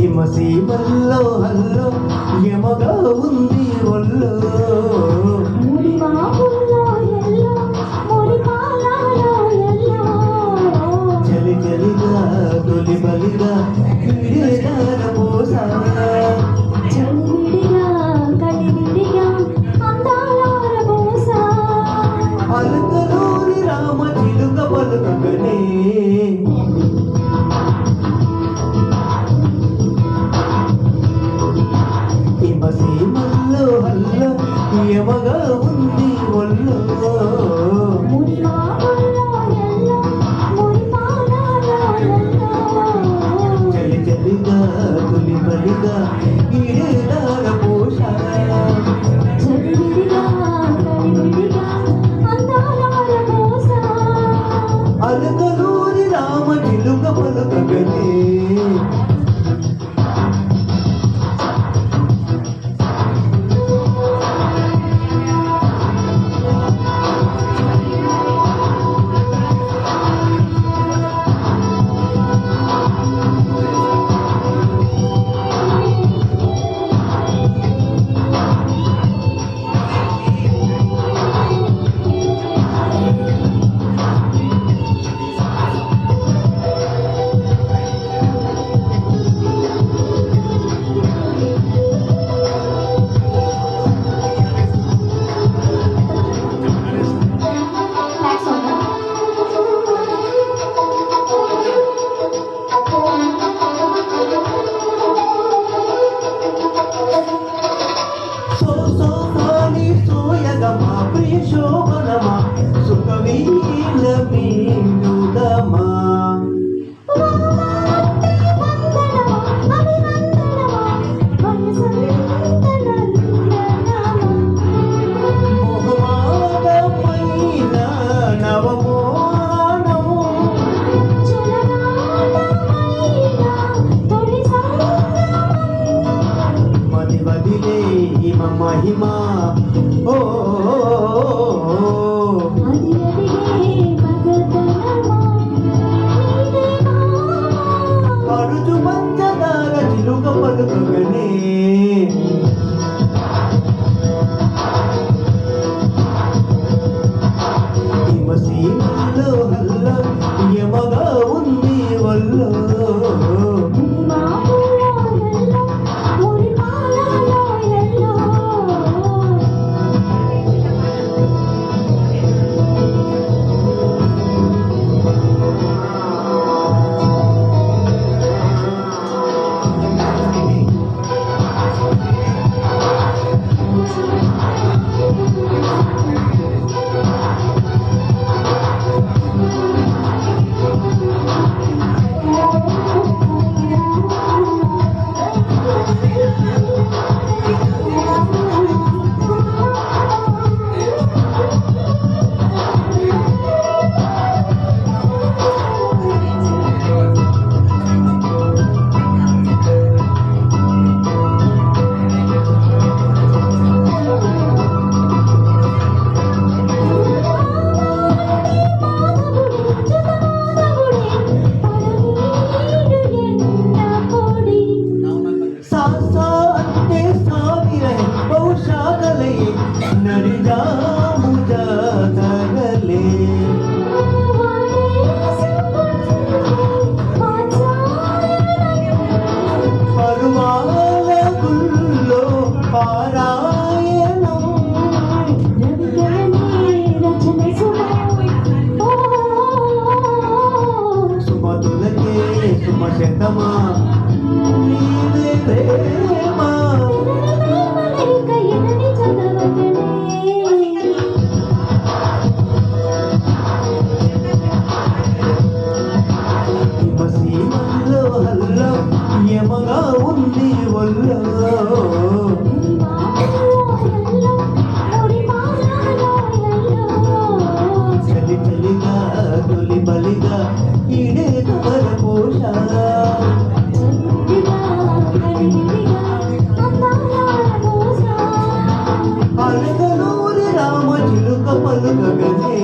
హిమసీమల్లో hello యమగా ఉంది hello చలి చలిగా తొలి బలిగా క్రీడాల పోసా అలకలోని రామ చిలుక పలుకగనే హిమసీమల్లో హల్లో యమగా ఉంది ఒల్లో చలి చలిగా తొలి బలిగా క్రీడాల పోసా అలకలోని రామ చిలుక పలుకగనే ప్రియ శోభనమా సుఖవీల మీందుదమా మొహమాటమైన నవమోహనము మది వదిలే హిమ మహిమా ఓ పరుచు పంచదార చిలుక పలుకగనే హిమసీమల్లో హల్లో యమగా ఉంది ఒల్లో సుమశతమా నీవే ప్రేమ హిమసీమల్లో హల్లో యమగా ఉంది ఒల్లో చలి చలిగా తొలి బలిగా ఈడే తమర పోషా అలగలూరి రామ చిలుక పలుకగనే